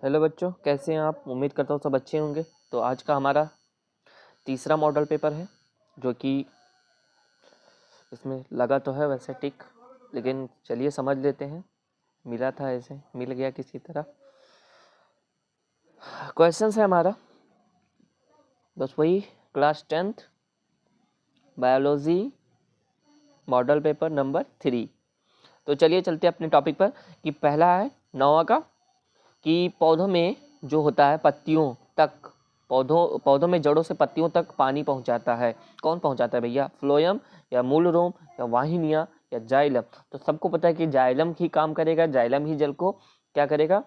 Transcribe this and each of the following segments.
Hello बच्चों, कैसे हैं आप? उम्मीद करता हूँ सब अच्छे होंगे। तो आज का हमारा तीसरा मॉडल पेपर है, जो कि इसमें लगा तो है वैसे टिक, लेकिन चलिए समझ लेते हैं। मिला था, ऐसे मिल गया किसी तरह। क्वेश्चन है हमारा बस वही, class 10th biology model paper number 3। तो चलिए चलते हैं अपने टॉपिक पर कि पहला है 9वां का, कि पौधों में जो होता है पत्तियों तक, पौधों में जड़ों से पत्तियों तक पानी पहुंचाता है। कौन पहुंचाता है भैया? फ्लोएम या मूल रोम या वाहिनियां या जाइलम? तो सबको पता है कि जाइलम ही काम करेगा, जाइलम ही जल को क्या करेगा,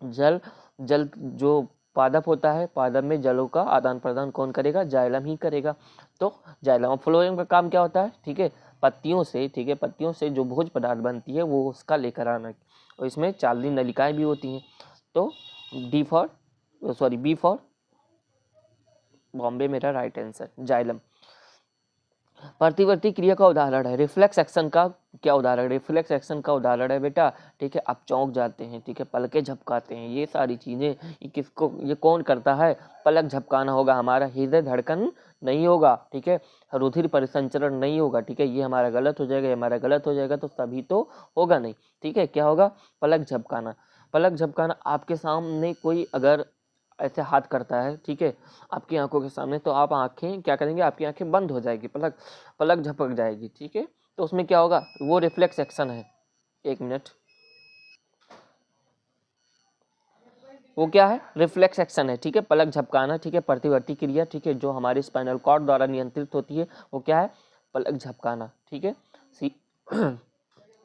जल जो पादप होता है, पादप में जलों का आदान प्रदान कौन करेगा? जाइलम ही करेगा। तो जाइलम, फ्लोएम का काम क्या होता है? ठीक है, पत्तियों से, ठीक है, पत्तियों से जो भोज पदार्थ बनती है वो उसका लेकर आना, और इसमें चालनी नलिकाएं भी होती हैं। तो बी फॉर बॉम्बे मेरा राइट आंसर, जाइलम। प्रतिवर्ती क्रिया का उदाहरण है, रिफ्लेक्स एक्शन का क्या उदाहरण? रिफ्लेक्स एक्शन का उदाहरण है बेटा, ठीक है, आप चौंक जाते हैं, ठीक है, पलके झपकाते हैं, ये सारी चीजें ये कौन करता है? पलक झपकाना होगा हमारा, हृदय धड़कन नहीं होगा, ठीक है, रुधिर परिसंचरण नहीं होगा, ठीक है, ये हमारा गलत हो जाएगा, ये हमारा गलत हो जाएगा, तो तभी तो होगा नहीं, ठीक है। क्या होगा? पलक झपकाना। पलक झपकाना, आपके सामने कोई अगर ऐसे हाथ करता है, ठीक है, आपकी आंखों के सामने, तो आप आंखें क्या करेंगे? आपकी आंखें बंद हो जाएगी, पलक झपक जाएगी, ठीक है। तो उसमें क्या होगा? वो रिफ्लेक्स एक्शन है। एक मिनट, वो क्या है? रिफ्लेक्स एक्शन है, ठीक है, पलक झपकाना, ठीक है, प्रतिवर्ती क्रिया, ठीक है, जो हमारे स्पाइनल कॉर्ड द्वारा नियंत्रित होती है, वो क्या है? पलक झपकाना, ठीक है। सी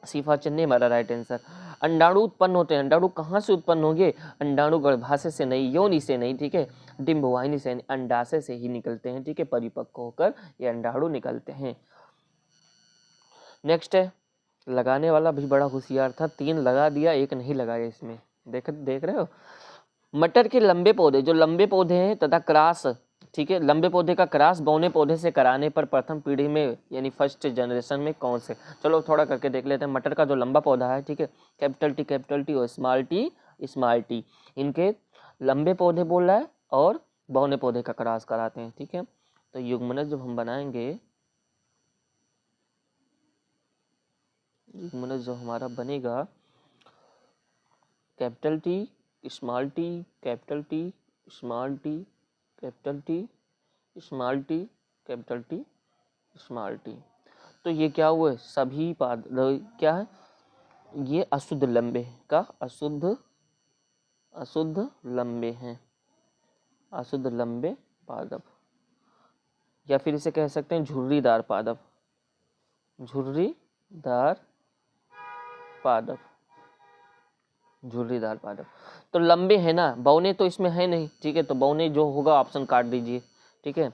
सीफा चन्नी हमारा राइट आंसर। अंडाणु उत्पन्न होते हैं, अंडाणु कहाँ से उत्पन्न होंगे? अंडाणु गर्भाशय से नहीं, योनि से नहीं, ठीक है, डिंब वाहिनी से, अंडाशय से ही निकलते हैं, ठीक है, परिपक्व होकर ये अंडाणु निकलते हैं। नेक्स्ट है, लगाने वाला भी बड़ा होशियार था, 3 लगा दिया, 1 नहीं लगाया इसमें। देख रहे हो? मटर के लंबे पौधे, जो लंबे पौधे हैं तथा क्रास, ठीक है, लंबे पौधे का क्रास बौने पौधे से कराने पर प्रथम पीढ़ी में यानी फर्स्ट जनरेशन में कौन से? चलो थोड़ा करके देख लेते हैं। मटर का जो लंबा पौधा है, ठीक है, कैपिटल टी और स्मॉल टी, इनके लंबे पौधे बोल रहा है और बौने पौधे का क्रास कराते हैं, ठीक है। तो युग्मनज जब हम बनाएंगे, युग्मनज जो हमारा बनेगा, capital T small T, capital T small T, capital T small T, capital T small T. तो ये क्या हुआ? सभी पाद क्या है? ये अशुद्ध लंबे का अशुद्ध लंबे हैं, अशुद्ध लंबे पादप, या फिर इसे कह सकते हैं झुर्रीदार पादप, झुर्रीदार पादप, झुर्रीदार पादप। तो लंबे है ना, बौने तो इसमें है नहीं, ठीक है, तो बौने जो होगा ऑप्शन काट दीजिए, ठीक है।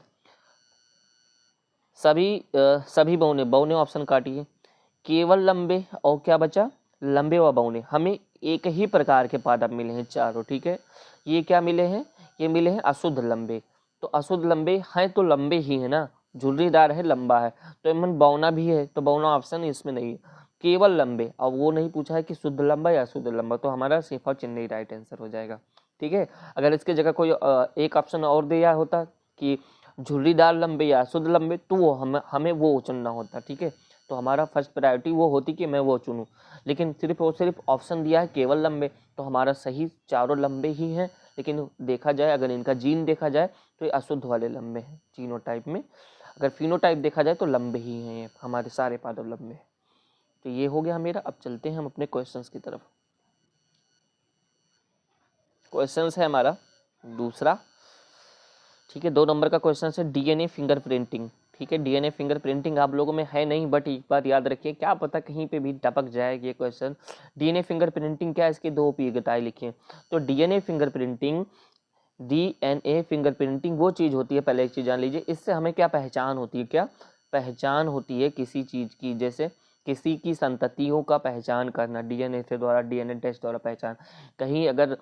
सभी बौने, बौने ऑप्शन काटिए। केवल लंबे और क्या बचा? लंबे व बौने। हमें एक ही प्रकार के पादप मिले हैं चारों, ठीक है। ये क्या मिले हैं? ये मिले हैं अशुद्ध लंबे। तो अशुद्ध लंबे हैं तो लंबे ही है ना, झुर्रीदार है, लंबा है, तो इनमें बौना भी है, तो बौना ऑप्शन इसमें नहीं है। केवल लंबे, और वो नहीं पूछा है कि शुद्ध लंबा या अशुद्ध लंबा, तो हमारा सिर्फ और चेन्नई राइट आंसर हो जाएगा, ठीक है। अगर इसके जगह कोई एक ऑप्शन और दिया होता कि झुर्रीदार लंबे या अशुद्ध लंबे, तो वो हमें वो चुनना होता, ठीक है। तो हमारा फर्स्ट प्रायोरिटी वो होती कि मैं वो चुनूं, लेकिन सिर्फ और सिर्फ ऑप्शन दिया है केवल लंबे, तो हमारा सही चारों लंबे ही हैं। लेकिन देखा जाए, अगर इनका जीन देखा जाए तो ये अशुद्ध वाले लंबे हैं जीनोटाइप में। अगर फिनोटाइप देखा जाए तो लंबे ही हैं, ये हमारे सारे पादप लंबे हैं। तो ये हो गया मेरा। अब चलते हैं हम अपने क्वेश्चंस की तरफ। क्वेश्चंस है हमारा दूसरा, ठीक है, 2 नंबर का क्वेश्चन है डीएनए फिंगरप्रिंटिंग, ठीक है। डीएनए फिंगरप्रिंटिंग आप लोगों में है नहीं, बट एक बात याद रखिए, क्या पता कहीं पे भी टपक जाए ये क्वेश्चन। डीएनए फिंगरप्रिंटिंग क्या है, इसकी 2 उपयोगिताएं लिखिए। तो डीएनए फिंगरप्रिंटिंग वो चीज होती है, पहले एक चीज जान लीजिए, इससे हमें क्या पहचान होती है? क्या पहचान होती है किसी चीज की? जैसे किसी की संततियों का पहचान करना, डीएनए से द्वारा, डीएनए टेस्ट द्वारा पहचान। कहीं अगर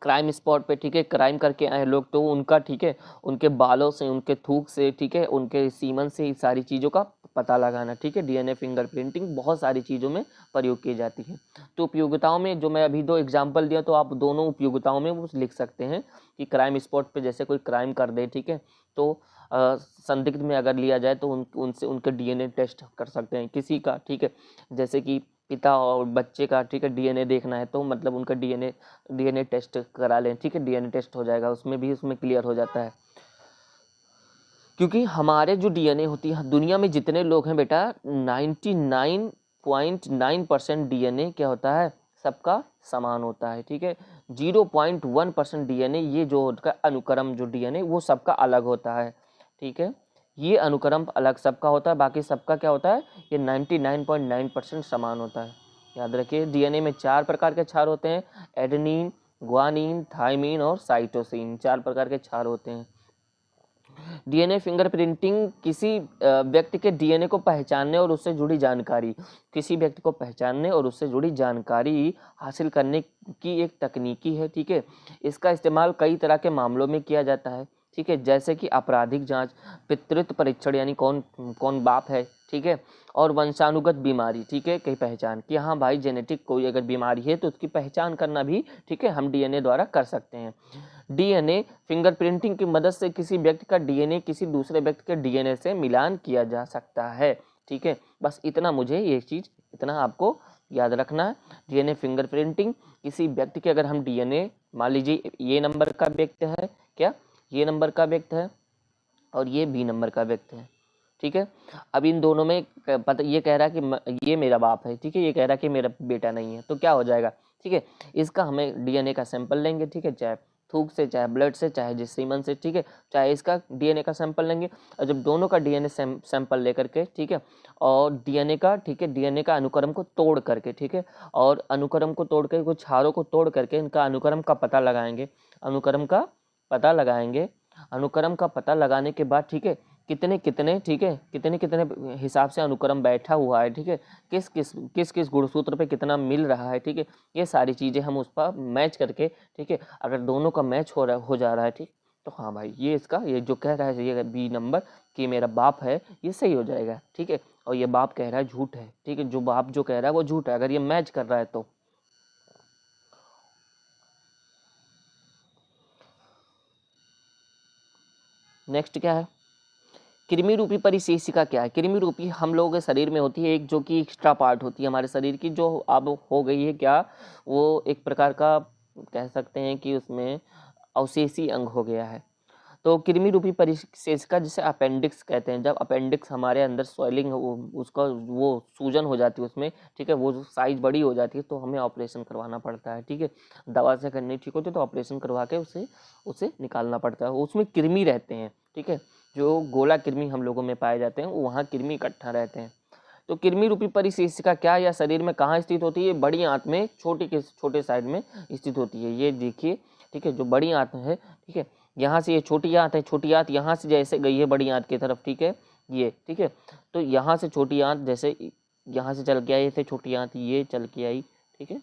क्राइम स्पॉट पे, ठीक है, क्राइम करके आए लोग, तो उनका, ठीक है, उनके बालों से, उनके थूक से, ठीक है, उनके सीमन से, इस सारी चीज़ों का पता लगाना, ठीक है। डीएनए फिंगरप्रिंटिंग बहुत सारी चीज़ों में प्रयोग की जाती है। तो उपयोगिताओं में जो मैं अभी 2 एग्जाम्पल दिया, तो आप दोनों उपयोगिताओं में वो लिख सकते हैं कि क्राइम स्पॉट पे जैसे कोई क्राइम कर दे, ठीक है, तो संदिग्ध में अगर लिया जाए तो उनसे उनके डीएनए टेस्ट कर सकते हैं किसी का, ठीक है। जैसे कि पिता और बच्चे का, ठीक है, डीएनए देखना है तो मतलब उनका डीएनए टेस्ट करा लें, ठीक है। डीएनए टेस्ट हो जाएगा, उसमें क्लियर हो जाता है। क्योंकि हमारे जो डीएनए होती है, दुनिया में जितने लोग हैं बेटा, 99.9% डीएनए क्या होता है, सबका समान होता है, ठीक है। 0.1% डीएनए, ये जो उनका अनुक्रम जो डीएनए वो सबका अलग होता है, ठीक है। ये अनुक्रम अलग सबका होता है, बाकी सबका क्या होता है, ये 99.9% समान होता है। याद रखिए, डीएनए में 4 प्रकार के क्षार होते हैं, एडेनिन, ग्वानिन, थाइमिन और साइटोसिन, 4 प्रकार के क्षार होते हैं। डीएनए फिंगरप्रिंटिंग किसी व्यक्ति के डीएनए को पहचानने और उससे जुड़ी जानकारी, किसी व्यक्ति को पहचानने और उससे जुड़ी जानकारी हासिल करने की एक तकनीकी है, ठीक है। इसका इस्तेमाल कई तरह के मामलों में किया जाता है, ठीक है, जैसे कि आपराधिक जांच, पितृत्व परीक्षण यानी कौन कौन बाप है, ठीक है, और वंशानुगत बीमारी, ठीक है, कई पहचान कि हाँ भाई जेनेटिक कोई अगर बीमारी है तो उसकी पहचान करना भी, ठीक है, हम डीएनए द्वारा कर सकते हैं। डीएनए फिंगरप्रिंटिंग की मदद से किसी व्यक्ति का डीएनए किसी दूसरे व्यक्ति के डीएनए से मिलान किया जा सकता है, ठीक है। बस इतना मुझे ये चीज़ इतना आपको याद रखना है। डीएनए फिंगरप्रिंटिंग किसी व्यक्ति के, अगर हम डीएनए मान लीजिए ये नंबर का व्यक्ति है, क्या ये नंबर का व्यक्ति है और ये बी नंबर का व्यक्ति है, ठीक है। अब इन दोनों में पता ये कह रहा है कि ये मेरा बाप है, ठीक है, ये कह रहा है कि मेरा बेटा नहीं है, तो क्या हो जाएगा, ठीक है। इसका हमें डीएनए का सैंपल लेंगे, ठीक है, चाहे थूक से, चाहे ब्लड से, चाहे जिस सीमन से, ठीक है, चाहे इसका डीएनए का सैंपल लेंगे। और जब दोनों का डीएनए सैंपल लेकर के, ठीक है, और डीएनए का, ठीक है, डीएनए का अनुक्रम को तोड़ करके, ठीक है, और अनुक्रम को तोड़ करके, कुछ क्षारों को तोड़ करके इनका अनुक्रम का पता लगाएंगे, अनुक्रम का पता लगाएंगे। अनुक्रम का पता लगाने के बाद, ठीक है, कितने कितने, ठीक है, कितने कितने हिसाब से अनुक्रम बैठा हुआ है, ठीक है, किस किस गुणसूत्र पे कितना मिल रहा है, ठीक है, ये सारी चीज़ें हम उस पर मैच करके, ठीक है, अगर दोनों का मैच हो जा रहा है, ठीक, तो हाँ भाई ये इसका ये जो कह रहा है ये बी नंबर कि मेरा बाप है, ये सही हो जाएगा, ठीक है। और ये बाप कह रहा है झूठ है, ठीक है, जो बाप जो कह रहा है वो झूठ है, अगर ये मैच कर रहा है तो। नेक्स्ट क्या है, कृमि रूपी परिशेषिका क्या है। कृमि रूपी हम लोगों के शरीर में होती है एक, जो कि एक्स्ट्रा पार्ट होती है हमारे शरीर की, जो अब हो गई है क्या, वो एक प्रकार का कह सकते हैं कि उसमें अवशेषी अंग हो गया है। तो कृमि रूपी परिशेषिका जिसे अपेंडिक्स कहते हैं, जब अपेंडिक्स हमारे अंदर स्वेलिंग उसका वो सूजन हो जाती है उसमें, ठीक है, वो साइज बड़ी हो जाती है तो हमें ऑपरेशन करवाना पड़ता है, ठीक है। दवा से करनी ठीक होती है तो ऑपरेशन करवा के उसे उसे निकालना पड़ता है। उसमें कृमि रहते हैं, ठीक है, जो गोला कृमि हम लोगों में पाए जाते हैं, वहाँ कृमि इकट्ठा रहते हैं। तो कृमि रूपी परिशेषिका क्या या शरीर में कहाँ स्थित होती है, बड़ी आंत में छोटे साइड में स्थित होती है। ये देखिए, ठीक है, जो बड़ी आंत है, ठीक है, यहाँ से ये छोटी आंत है, छोटी आंत यहाँ से जैसे गई है बड़ी आंत की तरफ, ठीक है, ये, ठीक है, तो यहाँ से छोटी आंत जैसे यहाँ से चल के आई, ऐसे छोटी आंत ये चल के आई, ठीक है,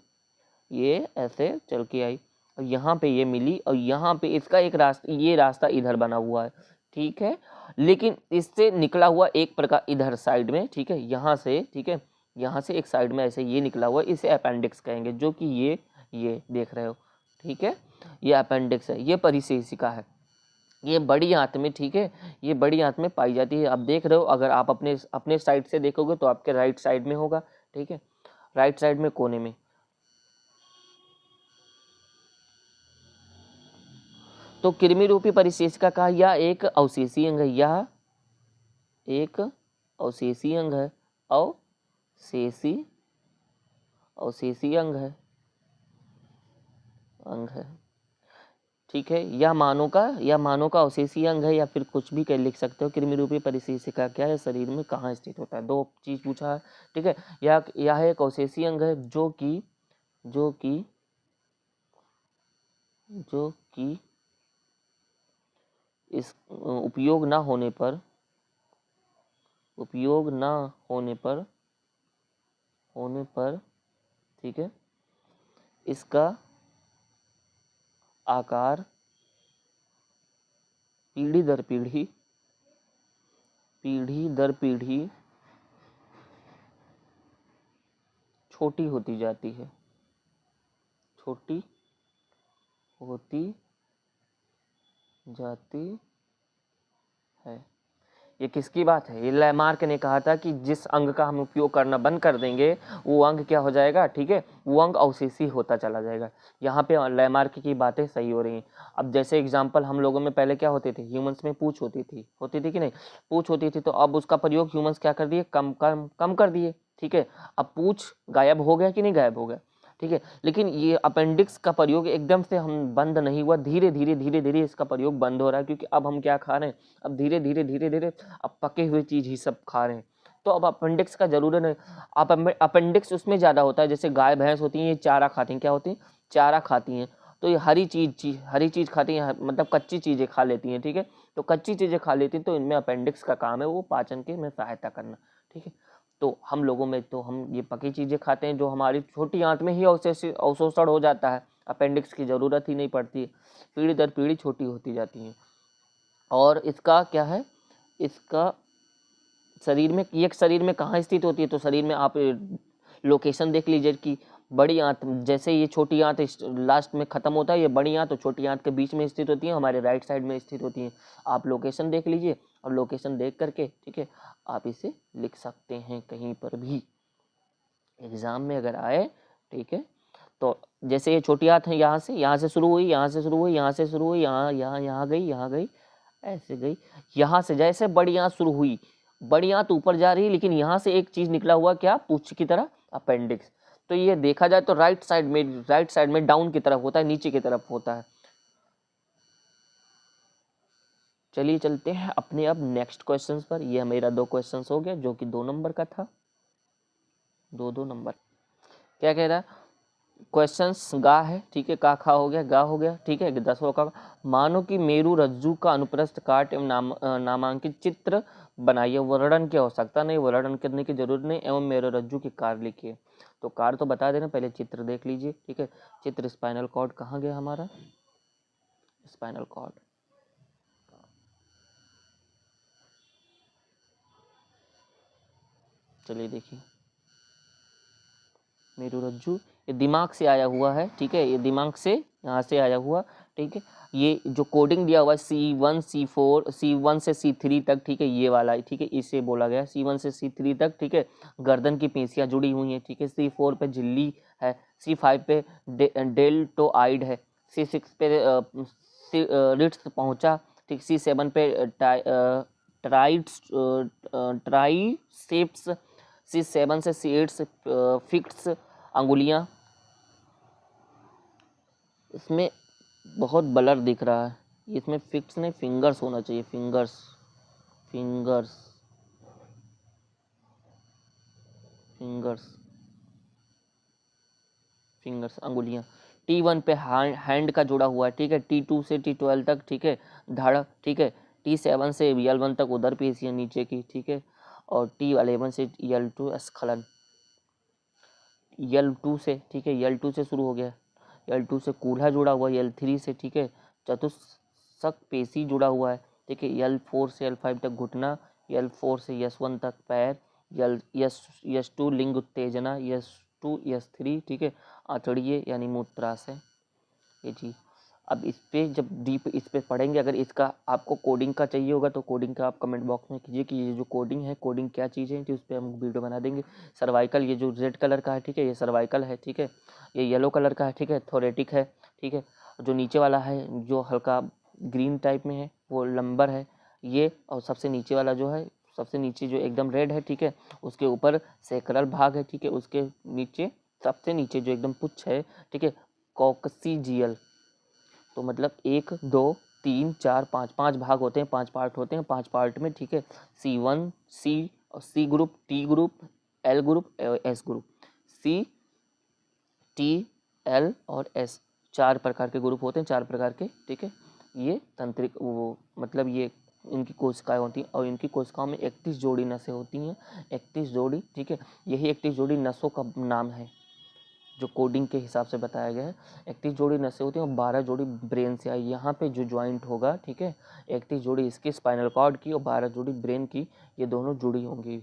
ये ऐसे चल के आई और यहाँ पे ये मिली और यहाँ पे इसका एक रास्ता, ये रास्ता इधर बना हुआ है, ठीक है, लेकिन इससे निकला हुआ एक प्रकार इधर साइड में, ठीक है, यहाँ से, ठीक है, यहाँ से एक साइड में ऐसे ये निकला हुआ है, इसे अपेंडिक्स कहेंगे, जो कि ये देख रहे हो, ठीक है, ये अपेंडिक्स है, ये परिशेषिका है, ये बड़ी आंत में, ठीक है, ये बड़ी आंत में पाई जाती है। आप देख रहे हो, अगर आप अपने साइड से देखोगे तो आपके राइट साइड में होगा, ठीक है, राइट साइड में कोने में। तो कृमि रूपी परिशेषिका का यह एक अवशेषीय अंग है, यह एक अवशेषीय अंग है, अवशेषी अवशेषीय अंग है, ठीक है। यह मानव का अवशेषीय अंग है, या फिर कुछ भी कह लिख सकते हो। कृमि रूपी परिशेषिका क्या है, शरीर में कहाँ स्थित होता है, दो चीज पूछा है, ठीक है। यह एक अवशेषीय अंग है जो कि जो कि जो कि इस उपयोग ना होने पर ठीक है, इसका आकार पीढ़ी दर पीढ़ी छोटी होती जाती है, छोटी होती जाती है। ये किसकी बात है? ये लैमार्क ने कहा था कि जिस अंग का हम उपयोग करना बंद कर देंगे वो अंग क्या हो जाएगा, ठीक है, वो अंग अवशेषी होता चला जाएगा। यहाँ पे लैमार्क की बातें सही हो रही हैं। अब जैसे एग्जाम्पल, हम लोगों में पहले क्या होते थे, ह्यूमंस में पूंछ होती थी कि नहीं, पूंछ होती थी, तो अब उसका प्रयोग ह्यूमंस क्या कर दिए, कम कर दिए, ठीक है। अब पूंछ गायब हो गया कि नहीं गायब हो गया, ठीक है। लेकिन ये अपेंडिक्स का प्रयोग एकदम से हम बंद नहीं हुआ, धीरे धीरे इसका प्रयोग बंद हो रहा है, क्योंकि अब हम क्या खा रहे हैं, अब धीरे धीरे अब पके हुए चीज ही सब खा रहे हैं। तो अब अपेंडिक्स का जरूरत नहीं। अब अपेंडिक्स उसमें ज्यादा होता है, जैसे गाय भैंस होती हैं, ये चारा खाती हैं, क्या होती हैं, चारा खाती हैं। तो ये हरी चीज खाती हैं, मतलब कच्ची चीजें खा लेती हैं, ठीक है। तो कच्ची चीजें खा लेती हैं, तो इनमें अपेंडिक्स का काम है वो पाचन के में सहायता करना, ठीक है। तो हम लोगों में तो हम ये पकी चीजें खाते हैं, जो हमारी छोटी आंत में ही अवशोषण हो जाता है, अपेंडिक्स की जरूरत ही नहीं पड़ती है, पीढ़ी दर पीढ़ी छोटी होती जाती है। और इसका क्या है, इसका शरीर में कहाँ स्थित होती है, तो शरीर में आप लोकेशन देख लीजिए कि बड़ी आंत, जैसे ये छोटी आंत लास्ट में खत्म होता है, ये बड़ी आंत तो छोटी आंत के बीच में स्थित होती है, हमारे राइट साइड में स्थित होती है। आप लोकेशन देख लीजिए, और लोकेशन देख करके, ठीक है, आप इसे लिख सकते हैं कहीं पर भी एग्जाम में अगर आए, ठीक है। तो जैसे ये छोटी आंत है, यहाँ से शुरू हुई, यहाँ से शुरू हुई, यहाँ से शुरू हुई, यहाँ गई, ऐसे गई, यहाँ से जैसे बड़ी आंत शुरू हुई, बड़ी आंत ऊपर जा रही है, लेकिन यहाँ से एक चीज निकला हुआ, क्या, पूंछ की तरह, अपेंडिक्स। तो ये देखा जाए तो राइट साइड में डाउन की तरफ होता है, नीचे की तरफ होता है। चलिए चलते हैं अपने अब नेक्स्ट क्वेश्चंस पर। यह मेरा 2 क्वेश्चंस हो गया, जो कि 2 नंबर का था, 2 नंबर। क्या कह रहा है क्वेश्चंस, गा है, ठीक है, का खा हो गया, गा हो गया, ठीक है, 10वां का। मानो कि मेरु रज्जु का अनुप्रस्थ काट एवं नामांकित चित्र बनाइए। वर्णन की आवश्यकता नहीं, वर्णन करने की जरूरत नहीं, एवं मेरु रज्जु के कार्य लिखिए। तो कार्य तो बता देना, पहले चित्र देख लीजिए, ठीक है। चित्र, स्पाइनल कॉर्ड कहाँ गया हमारा, स्पाइनल कॉर्ड, चलिए देखिए, मेरुरज्जु ये दिमाग से आया हुआ है, ठीक है, ये दिमाग से यहाँ से आया हुआ, ठीक है। ये जो कोडिंग दिया हुआ है C1 C4 C1 से C3 तक, ठीक है, ये वाला, ठीक है, इसे बोला गया C1 से C3 तक, ठीक है। गर्दन की पेशियां जुड़ी हुई हैं, ठीक है। C4 पे झिल्ली है, C5 पे डेल्टोइड है, C6 पे रिट्स पहुंचा, ठीक। C7 पे ट्राइसेप्स, C7 से C8 फिक्स अंगुलियां। इसमें बहुत ब्लर दिख रहा है, इसमें फिक्स नहीं, फिंगर्स होना चाहिए, फिंगर्स फिंगर्स फिंगर्स फिंगर्स अंगुलियां। T1 पे हैंड का जुड़ा हुआ है, ठीक है। T2 से T12 तक, ठीक है, धड़, ठीक है। T7 से L1 तक उधर पेशियां नीचे की, ठीक है। और T11 से L2 स्खलन, L2 से, ठीक है, L2 से शुरू हो गया, L2 से कूल्हा जुड़ा हुआ है, L3 से, ठीक है, चतुष्क पेशी जुड़ा हुआ है, ठीक है। L4 से L5 तक घुटना, L4 से S1 तक पैर, S2 लिंग उत्तेजना, S2 S3, ठीक है, आंतड़िए यानी मूत्राशय, ये चीज। अब इस पे जब डीप इस पे पढ़ेंगे, अगर इसका आपको कोडिंग का चाहिए होगा तो कोडिंग का आप कमेंट बॉक्स में कीजिए कि ये जो कोडिंग है, कोडिंग क्या चीज़ है, तो उस पर हम वीडियो बना देंगे। सर्वाइकल, ये जो रेड कलर का है, ठीक है, ये सर्वाइकल है, ठीक है। ये येलो कलर का है, ठीक है, थोरेटिक है, ठीक है। जो नीचे वाला है, जो हल्का ग्रीन टाइप में है, वो लंबर है ये। और सबसे नीचे वाला जो है, सबसे नीचे जो एकदम रेड है, ठीक है, उसके ऊपर सेक्रल भाग है, ठीक है, उसके नीचे सबसे नीचे जो एकदम पुच्छ है, ठीक है, कॉक्सिजियल। तो मतलब 1 2 3 4 5 5 भाग होते हैं, 5 पार्ट होते हैं, 5 पार्ट में, ठीक है। C1 C group, T group, L group, S group, C T L और S, 4 प्रकार के ग्रुप होते हैं, 4 प्रकार के, ठीक है। ये तंत्रिक वो मतलब ये इनकी कोशिकाएं होती हैं, और इनकी कोशिकाओं में 31 जोड़ी नसें होती हैं, 31 जोड़ी, ठीक है। यही 31 जोड़ी नसों का नाम है, जो कोडिंग के हिसाब से बताया गया है। 31 जोड़ी नसें होती हैं और 12 जोड़ी ब्रेन से आई। यहाँ पे जो ज्वाइंट होगा, ठीक है, 31 जोड़ी इसकी स्पाइनल कॉर्ड की और 12 जोड़ी ब्रेन की, ये दोनों जुड़ी होंगी।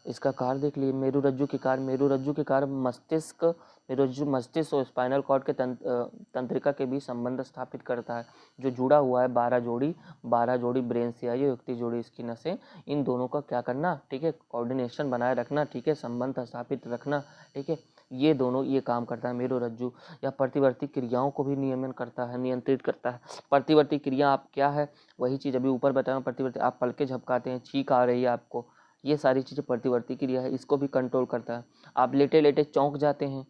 इसका कार्य देख लिए, मेरुरज्जु के कार्य, मेरुरज्जु के कार्य मस्तिष्क, मेरुरज्जु मस्तिष्क और स्पाइनल कॉर्ड के तंत्रिका के बीच संबंध स्थापित करता है। जो जुड़ा हुआ है 12 जोड़ी ब्रेन से आई है, युक्ति जोड़ी इसकी नसें, इन दोनों का क्या करना, ठीक है, कोऑर्डिनेशन बनाए रखना, ठीक है, संबंध स्थापित रखना, ठीक है, ये दोनों ये काम करता है मेरुरज्जु। या प्रतिवर्ती क्रियाओं को भी नियमन करता है, नियंत्रित करता है। प्रतिवर्ती क्रिया आप क्या है, वही चीज़ अभी ऊपर बताया, प्रतिवर्ती आप पलके झपकाते हैं, छींक आ रही है आपको, ये सारी चीज़ें प्रतिवर्ती क्रिया है, इसको भी कंट्रोल करता है। आप लेटे लेटे चौंक जाते हैं,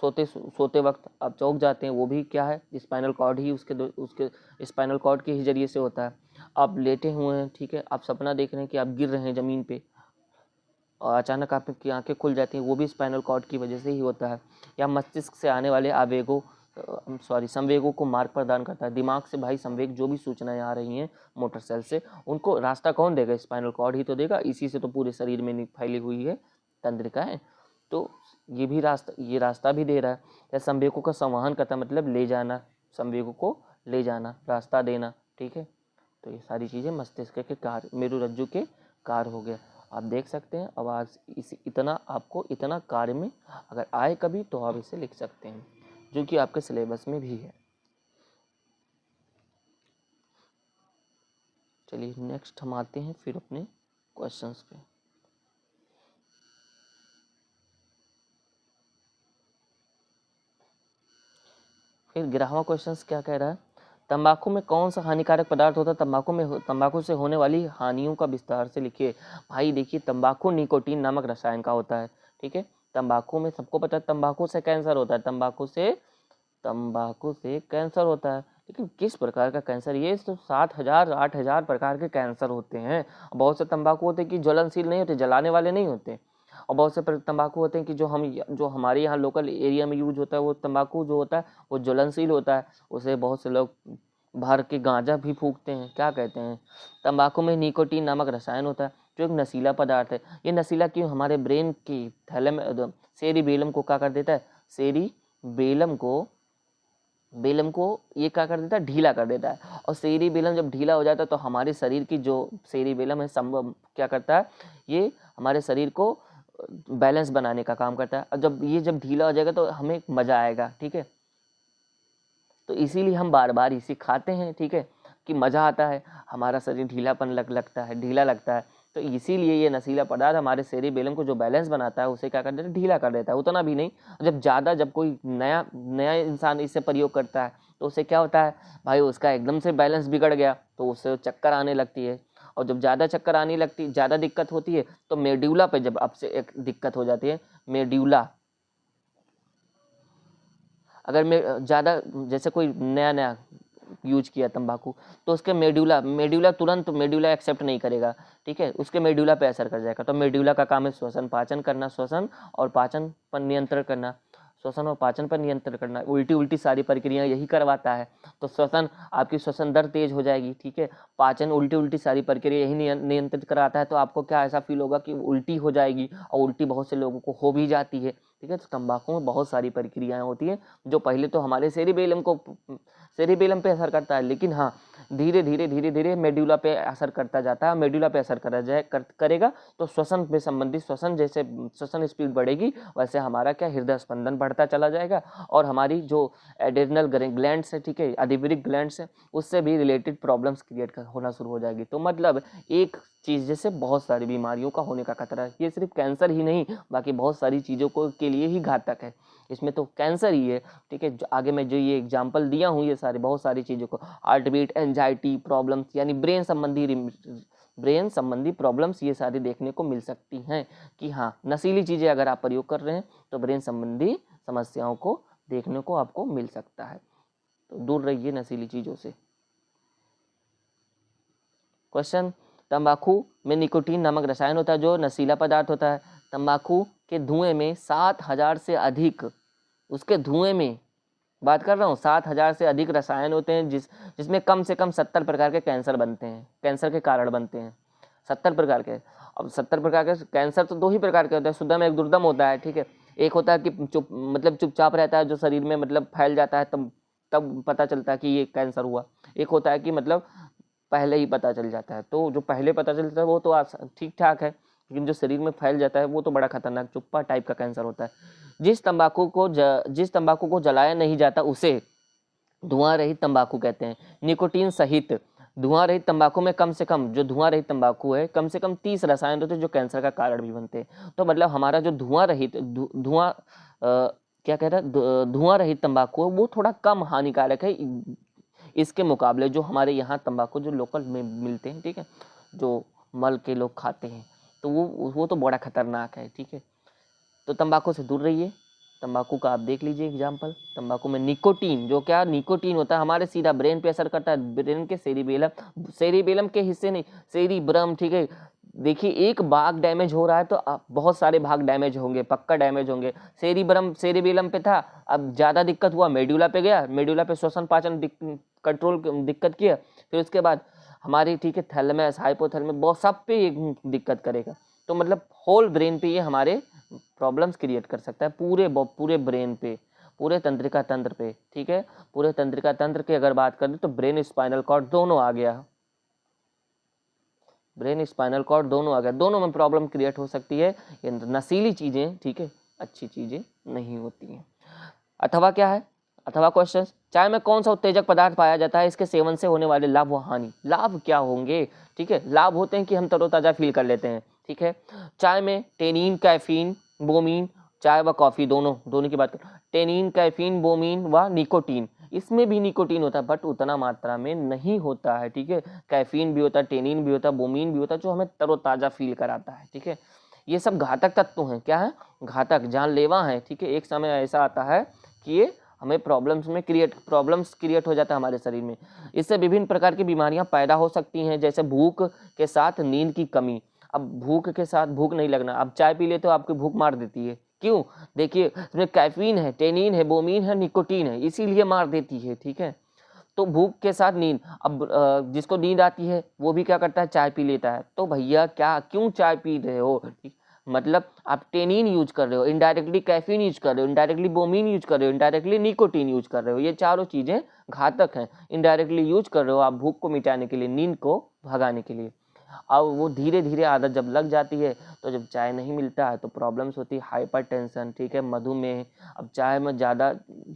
सोते वक्त आप चौंक जाते हैं, वो भी क्या है, स्पाइनल कॉर्ड ही उसके स्पाइनल कॉर्ड के ही जरिए से होता है। आप लेटे हुए हैं, ठीक है, आप सपना देख रहे हैं कि आप गिर रहे हैं ज़मीन पे और अचानक आपकी आंखें खुल जाती हैं, वो भी स्पाइनल कॉर्ड की वजह से ही होता है। या मस्तिष्क से आने वाले संवेगों को मार्ग प्रदान करता है। दिमाग से भाई संवेग जो भी सूचनाएं आ रही हैं मोटर सेल से, उनको रास्ता कौन देगा, स्पाइनल कॉर्ड ही तो देगा, इसी से तो पूरे शरीर में फैली हुई है तंत्रिकाएं, तो ये रास्ता भी दे रहा है। या संवेगों का संवहन करता, मतलब ले जाना, संवेगों को ले जाना, रास्ता देना, ठीक है। तो ये सारी चीज़ें मस्तिष्क के कार्य, मेरुरज्जु के कार्य हो गए। आप देख सकते हैं आवाज़ इतना आपको इतना कार्य में अगर आए कभी तो आप इसे लिख सकते हैं, जो कि आपके सिलेबस में भी है। चलिए नेक्स्ट हम आते हैं फिर अपने क्वेश्चंस पे। फिर 11वां क्वेश्चंस क्या कह रहा है, तंबाकू में कौन सा हानिकारक पदार्थ होता है, तंबाकू से होने वाली हानियों का विस्तार से लिखिए। भाई देखिए, तंबाकू निकोटीन नामक रसायन का होता है, ठीक है। तंबाकू में सबको पता है तंबाकू से कैंसर होता है, तंबाकू से कैंसर होता है, लेकिन किस प्रकार का कैंसर, ये तो 7,000-8,000 प्रकार के कैंसर होते हैं। बहुत से तंबाकू होते हैं कि ज्वलनशील नहीं होते, जलाने वाले नहीं होते, और बहुत से तंबाकू होते हैं कि जो हमारे यहाँ लोकल एरिया में यूज होता है, वो तंबाकू जो होता है वो ज्वलनशील होता है, उसे बहुत से लोग भर के गांजा भी फूकते हैं। क्या कहते हैं, तंबाकू में निकोटीन नामक रसायन होता है जो एक नशीला पदार्थ है। ये नशीला क्यों, हमारे ब्रेन की सेरिबेलम को क्या कर देता है, बेलम को ये क्या कर देता है, ढीला कर देता है। और सेरिबेलम जब ढीला हो जाता है तो हमारे शरीर की जो सेरिबेलम है क्या करता है, ये हमारे शरीर को बैलेंस बनाने का काम करता है। और जब ढीला हो जाएगा तो हमें मज़ा आएगा, ठीक है। तो इसीलिए हम बार बार इसे खाते हैं, ठीक है, कि मज़ा आता है, हमारा शरीर ढीला लगता है। तो इसीलिए ये नशीला पदार्थ हमारे सेरिबेलम को जो बैलेंस बनाता है उसे क्या कर देता है, ढीला कर देता है। उतना भी नहीं, जब कोई नया इंसान इससे प्रयोग करता है तो उससे क्या होता है भाई, उसका एकदम से बैलेंस बिगड़ गया तो उससे चक्कर आने लगती है। और जब ज़्यादा दिक्कत होती है तो मेड्यूला पे जब आपसे एक दिक्कत हो जाती है, मेड्यूला, अगर मैं ज़्यादा जैसे कोई नया यूज किया तंबाकू तो उसके मेड्यूला तुरंत मेड्यूला एक्सेप्ट नहीं करेगा, ठीक है, उसके मेड्यूला पे असर कर जाएगा। तो मेड्यूला का काम है श्वसन और पाचन पर नियंत्रण करना, उल्टी सारी प्रक्रिया यही करवाता है। तो आपकी श्वसन दर तेज हो जाएगी, ठीक है, पाचन उल्टी सारी प्रक्रिया यही नियंत्रित कराता है। तो आपको क्या ऐसा फील होगा कि उल्टी हो जाएगी, और उल्टी बहुत से लोगों को हो भी जाती है, ठीक है। तो तंबाकू में बहुत सारी प्रक्रियाएं होती हैं जो पहले तो हमारे सेरिबेलम पे असर करता है, लेकिन हाँ धीरे धीरे मेड्यूला पे असर करता जाता है। मेड्यूला पे असर करेगा तो श्वसन स्पीड बढ़ेगी, वैसे हमारा क्या हृदय स्पंदन बढ़ता चला जाएगा, और हमारी जो एड्रेनल ग्लैंड्स है, ठीक है, अधिवृक्क ग्लैंड्स है, उससे भी रिलेटेड प्रॉब्लम्स क्रिएट होना शुरू हो जाएगी। तो मतलब एक चीज़ जैसे बहुत सारी बीमारियों का होने का खतरा है। ये सिर्फ कैंसर ही नहीं, बाकी बहुत सारी चीज़ों के लिए ही घातक है, इसमें तो कैंसर ही है, ठीक है। आगे मैं जो ये एग्जाम्पल दिया हूँ, ये बहुत सारी चीज़ों को, हार्ट बीट, एंजाइटी प्रॉब्लम्स, यानी ब्रेन संबंधी प्रॉब्लम्स, ये सारी देखने को मिल सकती हैं कि हाँ नशीली चीज़ें अगर आप प्रयोग कर रहे हैं तो ब्रेन संबंधी समस्याओं को देखने को आपको मिल सकता है। तो दूर रहिए नशीली चीज़ों से। क्वेश्चन, तंबाकू में निकोटीन नामक रसायन होता है जो नशीला पदार्थ होता है। तंबाकू के धुएं में 7,000 से अधिक, उसके धुएं में बात कर रहा हूँ, 7,000 से अधिक रसायन होते हैं जिसमें कम से कम 70 प्रकार के कैंसर के कारण बनते हैं। 70 प्रकार के। अब 70 प्रकार के कैंसर तो 2 ही प्रकार के होते हैं, शुद्धम एक दुर्दम होता है, ठीक है। एक होता है कि चुपचाप रहता है, जो शरीर में फैल जाता है, तब पता चलता है कि ये कैंसर हुआ। एक होता है कि पहले ही पता चल जाता है, तो जो पहले पता चलता है वो तो ठीक ठाक है, लेकिन जो शरीर में फैल जाता है वो तो बड़ा खतरनाक चुप्पा टाइप का कैंसर होता है। जिस तंबाकू को जलाया नहीं जाता उसे धुआं रहित तंबाकू कहते हैं। निकोटीन सहित धुआं रहित तंबाकू में कम से कम, जो धुआं रहित तंबाकू है, कम से कम 30 रसायन होते हैं जो कैंसर का कारण भी बनते हैं। तो मतलब हमारा जो धुआं रहित क्या कह रहा है, धुआं रहित तंबाकू है वो थोड़ा कम हानिकारक है इसके मुकाबले जो हमारे यहाँ तंबाकू जो लोकल में मिलते हैं, ठीक है, जो मल के लोग खाते हैं, तो वो तो बड़ा खतरनाक है, ठीक है। तो तंबाकू से दूर रहिए। तंबाकू का आप देख लीजिए एग्जाम्पल, तंबाकू में निकोटीन, जो क्या निकोटीन होता है हमारे सीधा ब्रेन पे असर करता है, ब्रेन के सेरिबेलम के हिस्से नहीं, सेरिब्रम, ठीक है। देखिए एक भाग डैमेज हो रहा है तो बहुत सारे भाग डैमेज होंगे, पक्का डैमेज होंगे। सेरिबेलम पे था, अब ज़्यादा दिक्कत हुआ मेडुला पे गया, मेडुला पे श्वसन पाचन कंट्रोल दिक्कत किया, फिर उसके बाद हमारी, ठीक है, थैलेमस, हाइपोथैलेमस, बहुत सब पे दिक्कत करेगा। तो मतलब होल ब्रेन पे ये हमारे प्रॉब्लम्स क्रिएट कर सकता है, पूरे ब्रेन पे, पूरे तंत्रिका तंत्र पे, ठीक है। पूरे तंत्रिका तंत्र की अगर बात करें तो ब्रेन स्पाइनल कॉर्ड दोनों आ गया, ब्रेन स्पाइनल कॉर्ड दोनों आ गया, दोनों में प्रॉब्लम क्रिएट हो सकती है। ये नशीली चीज़ें, ठीक है, अच्छी चीज़ें नहीं होती हैं। अथवा क्या है, अथवा क्वेश्चन, चाय में कौन सा उत्तेजक पदार्थ पाया जाता है, इसके सेवन से होने वाले लाभ व हानि। लाभ क्या होंगे, ठीक है, लाभ होते हैं कि हम तरोताज़ा फील कर लेते हैं, ठीक है। चाय में टेनिन, कैफीन, बोमीन, चाय व कॉफ़ी दोनों की बात करें, टेनिन, कैफीन, बोमीन व निकोटीन, इसमें भी निकोटीन होता है बट उतना मात्रा में नहीं होता है, ठीक है। कैफीन भी होता है, टेनिन भी होता है, बोमीन भी होता है, जो हमें तरोताज़ा फील कराता है, ठीक है। ये सब घातक तत्व हैं, क्या है, घातक, जानलेवा है, ठीक है। एक समय ऐसा आता है कि ये हमें प्रॉब्लम्स क्रिएट हो जाता है हमारे शरीर में। इससे विभिन्न प्रकार की बीमारियां पैदा हो सकती हैं, जैसे भूख के साथ नींद की कमी। अब भूख के साथ भूख नहीं लगना, अब चाय पी लेते हो आपकी भूख मार देती है, क्यों, देखिए इसमें कैफीन है, टेनिन है, बोमीन है, निकोटीन है, इसीलिए मार देती है, ठीक है। तो भूख के साथ नींद, अब जिसको नींद आती है वो भी क्या करता है, चाय पी लेता है। तो भैया क्या, क्यों चाय पी रहे हो, मतलब आप टेनिन यूज कर रहे हो, इनडायरेक्टली कैफीन यूज कर रहे हो, इनडायरेक्टली बोमीन यूज कर रहे हो, इनडायरेक्टली निकोटीन यूज कर रहे हो, ये चारों चीजें घातक हैं। इनडायरेक्टली यूज कर रहे हो आप भूख को मिटाने के लिए, नींद को भगाने के लिए। अब वो धीरे धीरे आदत जब लग जाती है तो जब चाय नहीं मिलता है तो प्रॉब्लम्स होती है, हाइपर टेंशन, ठीक है, मधुमेह। अब चाय में ज़्यादा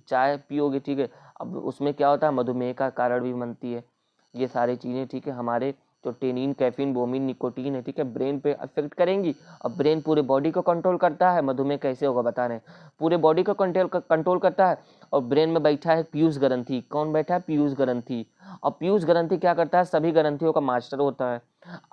चाय पियोगे, ठीक है, अब उसमें क्या होता है, मधुमेह का कारण भी बनती है ये सारी चीज़ें, ठीक है। हमारे जो टेनिन, कैफीन, बोमीन, निकोटीन है, ठीक है, ब्रेन पे अफेक्ट करेंगी। अब ब्रेन पूरे बॉडी को कंट्रोल करता है, मधुमेह कैसे होगा बता रहे हैं, पूरे बॉडी को कंट्रोल करता है। और ब्रेन में बैठा है पीयूष ग्रंथि, कौन बैठा है, पीयूष ग्रंथि। और पीयूष ग्रंथि क्या करता है, सभी ग्रंथियों का मास्टर होता है।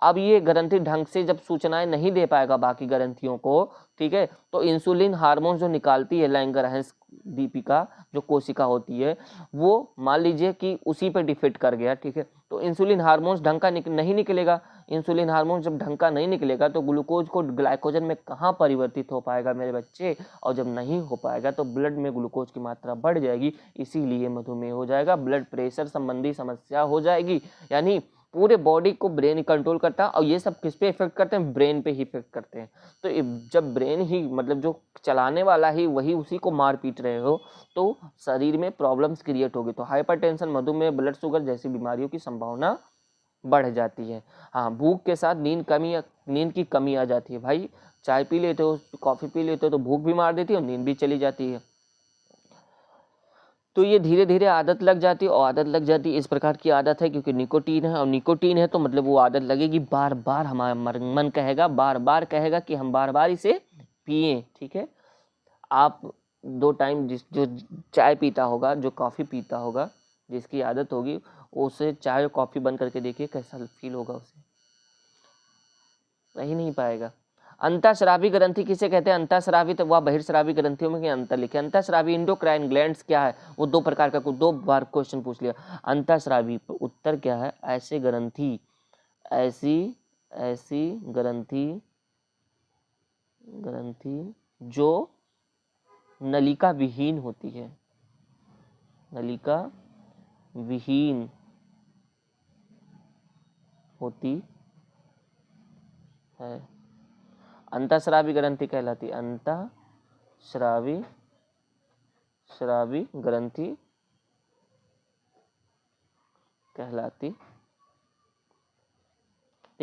अब ये ग्रंथि ढंग से जब सूचनाएं नहीं दे पाएगा बाकी ग्रंथियों को, ठीक है, तो इंसुलिन हार्मोन जो निकालती है लैंगरहैंस दीपिका जो कोशिका होती है, वो मान लीजिए कि उसी पे डिफेक्ट कर गया, ठीक है, तो इंसुलिन हार्मोन्स ढंग का नहीं निकलेगा। इंसुलिन हार्मोन जब ढंग का नहीं निकलेगा तो ग्लूकोज को ग्लाइकोजन में कहाँ परिवर्तित हो पाएगा मेरे बच्चे, और जब नहीं हो पाएगा तो ब्लड में ग्लूकोज की मात्रा बढ़ जाएगी, इसीलिए मधुमेह हो जाएगा, ब्लड प्रेशर संबंधी समस्या हो जाएगी। यानी पूरे बॉडी को ब्रेन कंट्रोल करता है, और ये सब किस पे इफेक्ट करते हैं, ब्रेन पे ही इफेक्ट करते हैं। तो जब ब्रेन ही, मतलब जो चलाने वाला ही वही उसी को मार पीट रहे हो तो शरीर में प्रॉब्लम्स क्रिएट होगी, तो हाइपरटेंशन, मधुमेह, ब्लड शुगर जैसी बीमारियों की संभावना बढ़ जाती है। हाँ, भूख के साथ नींद की कमी आ जाती है। भाई चाय पी लेते हो, कॉफ़ी पी लेते हो तो भूख भी मार देती है और नींद भी चली जाती है। तो ये धीरे धीरे आदत लग जाती है, और आदत लग जाती है, इस प्रकार की आदत है क्योंकि निकोटीन है, और निकोटीन है तो मतलब वो आदत लगेगी, बार बार हमारा मन कहेगा, बार बार कहेगा कि हम बार बार इसे पिए, ठीक है। आप 2 टाइम जो चाय पीता होगा, जो कॉफ़ी पीता होगा, जिसकी आदत होगी, उसे चाय और कॉफ़ी बंद करके देखिए कैसा फील होगा, उसे रह ही नहीं पाएगा। अंतःस्रावी ग्रंथि किसे कहते हैं, अंतःस्रावी तो वह बहिर्स्रावी ग्रंथियों में अंतर लिखे। अंतःस्रावी इंडोक्राइन ग्लैंड्स क्या है, वो 2 प्रकार का, 2 बार क्वेश्चन पूछ लिया। अंतःस्रावी उत्तर क्या है, ऐसी ग्रंथि जो नलिका विहीन होती है, नलिका विहीन होती है, अंतःस्रावी ग्रंथि कहलाती है, अंतःस्रावी ग्रंथि कहलाती।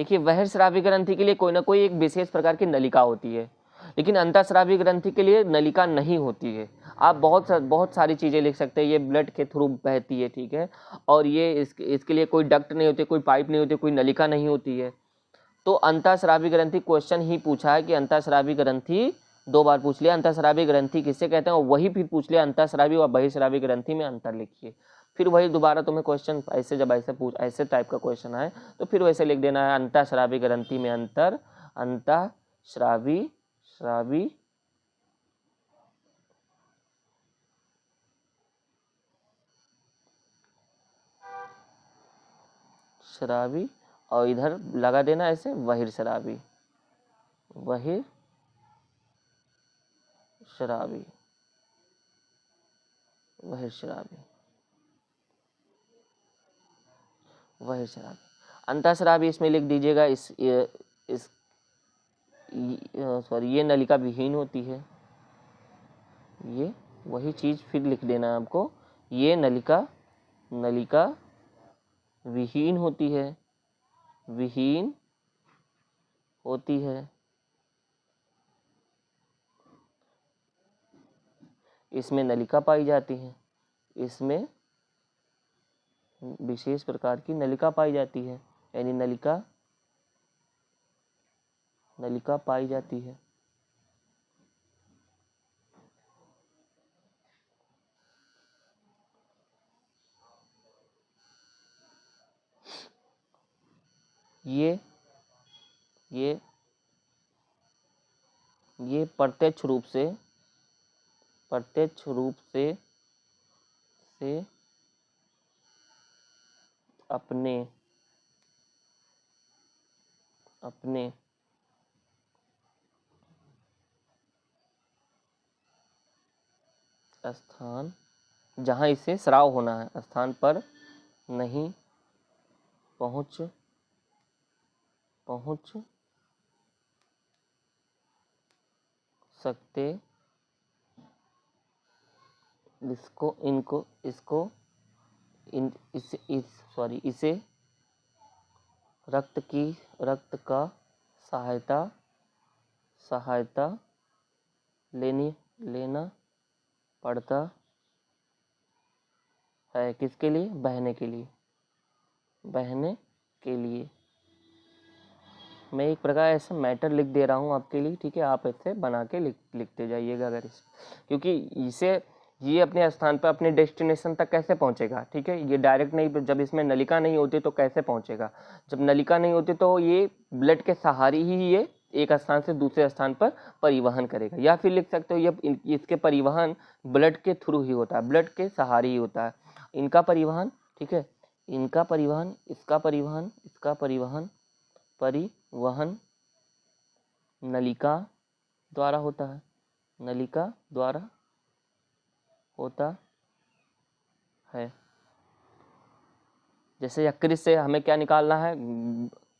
देखिए बहिर्स्रावी ग्रंथि के लिए कोई ना कोई एक विशेष प्रकार की नलिका होती है, लेकिन अंतःस्रावी ग्रंथि के लिए नलिका नहीं होती है। आप बहुत सारी चीज़ें लिख सकते हैं, ये ब्लड के थ्रू बहती है, ठीक है, और ये इसके लिए कोई डक्ट नहीं होती, कोई पाइप नहीं होती, कोई नलिका नहीं होती है। तो अंतःस्रावी ग्रंथि क्वेश्चन ही पूछा है कि अंतःस्रावी ग्रंथि, 2 बार पूछ लिया अंतःस्रावी ग्रंथि किसे कहते हैं, और वही फिर पूछ लिया अंतःस्रावी और बहिर्स्रावी ग्रंथि में अंतर लिखिए। फिर वही दोबारा तुम्हें क्वेश्चन ऐसे जब ऐसे टाइप का क्वेश्चन आए तो फिर वैसे लिख देना है अंतःस्रावी ग्रंथि में अंतर, अंतःस्रावी श्रावी, और इधर लगा देना ऐसे बहिर्स्रावी, बहिर्स्रावी, अंतःस्रावी इसमें लिख दीजिएगा, ये नलिका विहीन होती है, ये वही चीज़ फिर लिख देना है आपको, ये नलिका विहीन होती है, इसमें नलिका पाई जाती है, इसमें विशेष प्रकार की नलिका पाई जाती है, यानी नलिका पाई जाती है। ये प्रत्यक्ष रूप से अपने स्थान, जहाँ इसे स्राव होना है, स्थान पर नहीं पहुँच सकते, इसे रक्त का सहायता लेना पड़ता है, किसके लिए, बहने के लिए। मैं एक प्रकार ऐसा मैटर लिख दे रहा हूँ आपके लिए, ठीक है, आप ऐसे बना के लिखते जाइएगा अगर क्योंकि ये अपने स्थान पर अपने डेस्टिनेशन तक कैसे पहुँचेगा, ठीक है, ये डायरेक्ट नहीं, जब इसमें नलिका नहीं होती तो कैसे पहुँचेगा, जब नलिका नहीं होती तो ये ब्लड के सहारे ही ये एक स्थान से दूसरे स्थान पर परिवहन करेगा, या फिर लिख सकते हो ये इसके परिवहन ब्लड के थ्रू ही होता है, ब्लड के सहारे ही होता है इनका परिवहन, ठीक है, इसका परिवहन नलिका द्वारा होता है। जैसे यकृत से हमें क्या निकालना है,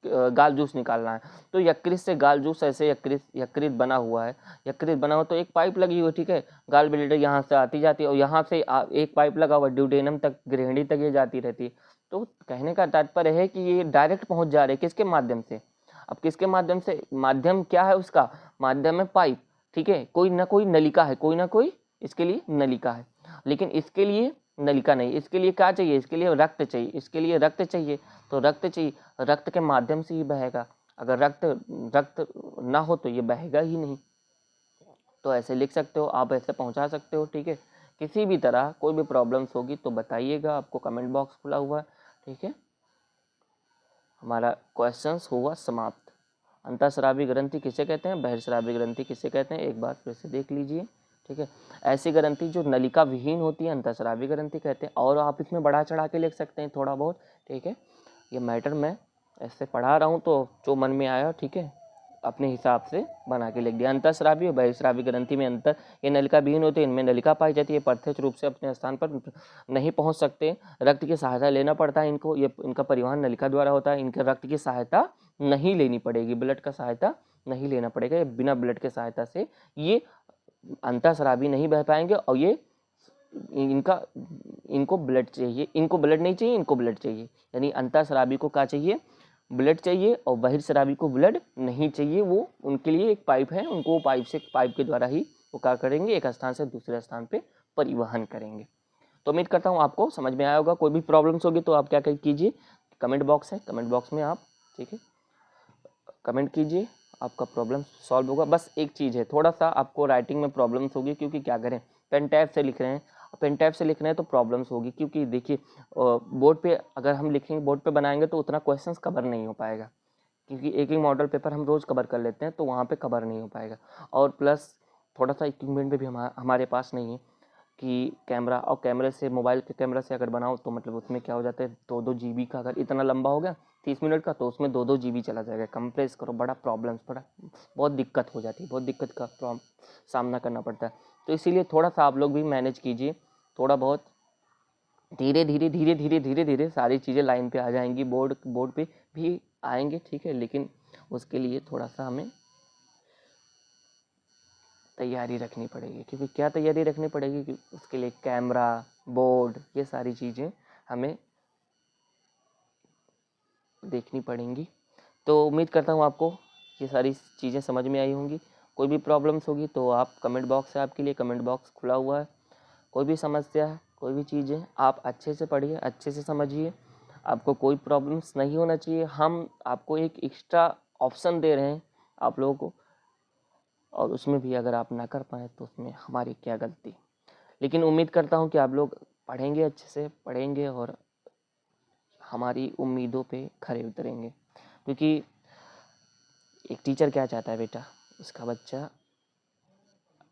गाल जूस निकालना है, तो यकृत से गाल जूस, ऐसे यकृत बना हुआ है, तो एक पाइप लगी हुई है, ठीक है, गाल ब्लेडर यहाँ से आती जाती है, और यहाँ से एक पाइप लगा हुआ ड्यूडेनम तक, गृहिणी तक ये जाती रहती है। तो कहने का तात्पर्य है कि ये डायरेक्ट पहुँच जा रहे हैं किसके माध्यम से, अब किसके माध्यम से, माध्यम क्या है उसका, माध्यम है पाइप, ठीक है, कोई ना कोई नलिका है, इसके लिए नलिका है, लेकिन इसके लिए नलिका नहीं, इसके लिए क्या चाहिए, इसके लिए रक्त चाहिए, तो रक्त के माध्यम से ही बहेगा, अगर रक्त ना हो तो ये बहेगा ही नहीं। तो ऐसे लिख सकते हो आप, ऐसे पहुंचा सकते हो, ठीक है, किसी भी तरह कोई भी प्रॉब्लम्स होगी तो बताइएगा, आपको कमेंट बॉक्स खुला हुआ है, ठीक है। हमारा क्वेश्चंस हुआ समाप्त। अंतःस्रावी ग्रंथि किसे कहते हैं, बहिर्स्रावी ग्रंथि किसे कहते हैं, एक बार फिर से देख लीजिए, ठीक है। ऐसी ग्रंथि जो नलिका विहीन होती है अंतःस्रावी ग्रंथि कहते हैं, और आप इसमें बढ़ा चढ़ा के लिख सकते हैं थोड़ा बहुत, ठीक है, ये मैटर मैं ऐसे पढ़ा रहा हूँ तो जो मन में आया, ठीक है, अपने हिसाब से बना के लिख दिया। अंतःस्रावी और बहिर्स्रावी ग्रंथि में अंतर, ये नलिका विहीन होती है, इनमें नलिका पाई जाती है, प्रत्यक्ष रूप से अपने स्थान पर नहीं पहुँच सकते, रक्त की सहायता लेना पड़ता है इनको, ये इनका परिवहन नलिका द्वारा होता है, इनके रक्त की सहायता नहीं लेनी पड़ेगी, ब्लड का सहायता नहीं लेना पड़ेगा, बिना ब्लड के सहायता से ये अंतःस्रावी नहीं बह पाएंगे, और ये इनको ब्लड चाहिए, इनको ब्लड नहीं चाहिए, इनको ब्लड चाहिए, यानी अंतःस्रावी को क्या चाहिए, ब्लड चाहिए और बहिर्शराबी को ब्लड नहीं चाहिए। वो उनके लिए एक पाइप है, उनको पाइप के द्वारा ही वो क्या करेंगे, एक स्थान से दूसरे स्थान पे परिवहन करेंगे। तो उम्मीद करता हूँ आपको समझ में आया होगा। कोई भी प्रॉब्लम्स होगी तो आप क्या कीजिए, कमेंट बॉक्स है, कमेंट बॉक्स में आप ठीक है कमेंट कीजिए, आपका प्रॉब्लम सॉल्व होगा। बस एक चीज़ है, थोड़ा सा आपको राइटिंग में प्रॉब्लम्स होगी, क्योंकि क्या करें, पेन टैब से लिख रहे हैं, पेन टैब से लिख रहे हैं तो प्रॉब्लम्स होगी। क्योंकि देखिए बोर्ड पे अगर हम लिखेंगे, बोर्ड पे बनाएंगे तो उतना क्वेश्चंस कवर नहीं हो पाएगा, क्योंकि एक एक मॉडल पेपर हम रोज़ कवर कर लेते हैं, तो वहाँ पे कवर नहीं हो पाएगा। और प्लस थोड़ा सा इक्विपमेंट भी हमारे पास नहीं है कि कैमरा, और कैमरे से, मोबाइल के कैमरा से अगर बनाओ तो मतलब उसमें क्या हो जाता है, 2-2 GB का, अगर इतना लंबा हो गया 30 मिनट का, तो उसमें 2-2 GB चला जाएगा। कंप्रेस करो, बड़ा प्रॉब्लम्स, बड़ा बहुत दिक्कत हो जाती है, बहुत दिक्कत का सामना करना पड़ता है। तो इसीलिए थोड़ा सा आप लोग भी मैनेज कीजिए, थोड़ा बहुत धीरे धीरे धीरे धीरे धीरे धीरे सारी चीज़ें लाइन पे आ जाएंगी, बोर्ड पे भी आएंगे, ठीक है। लेकिन उसके लिए थोड़ा सा हमें तैयारी रखनी पड़ेगी। क्योंकि क्या तैयारी रखनी पड़ेगी, कि उसके लिए कैमरा, बोर्ड, ये सारी चीज़ें हमें देखनी पड़ेंगी। तो उम्मीद करता हूँ आपको ये सारी चीज़ें समझ में आई होंगी। कोई भी प्रॉब्लम्स होगी तो आप कमेंट बॉक्स है, आपके लिए कमेंट बॉक्स खुला हुआ है। कोई भी समस्या है, कोई भी चीज़ें, आप अच्छे से पढ़िए, अच्छे से समझिए, आपको कोई प्रॉब्लम्स नहीं होना चाहिए। हम आपको एक एक्स्ट्रा ऑप्शन दे रहे हैं आप लोगों को, और उसमें भी अगर आप ना कर पाएँ तो उसमें हमारी क्या गलती। लेकिन उम्मीद करता हूँ कि आप लोग पढ़ेंगे, अच्छे से पढ़ेंगे और हमारी उम्मीदों पे खरे उतरेंगे। क्योंकि एक टीचर क्या चाहता है बेटा, उसका बच्चा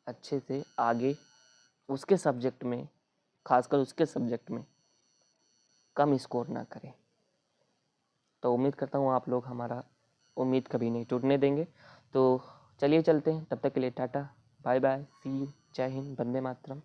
अच्छे से आगे उसके सब्जेक्ट में, खासकर उसके सब्जेक्ट में कम स्कोर ना करे। तो उम्मीद करता हूँ आप लोग हमारा उम्मीद कभी नहीं टूटने देंगे। तो चलिए चलते हैं, तब तक के लिए tata, bye bye, see you, जय हिंद, वंदे मातरम।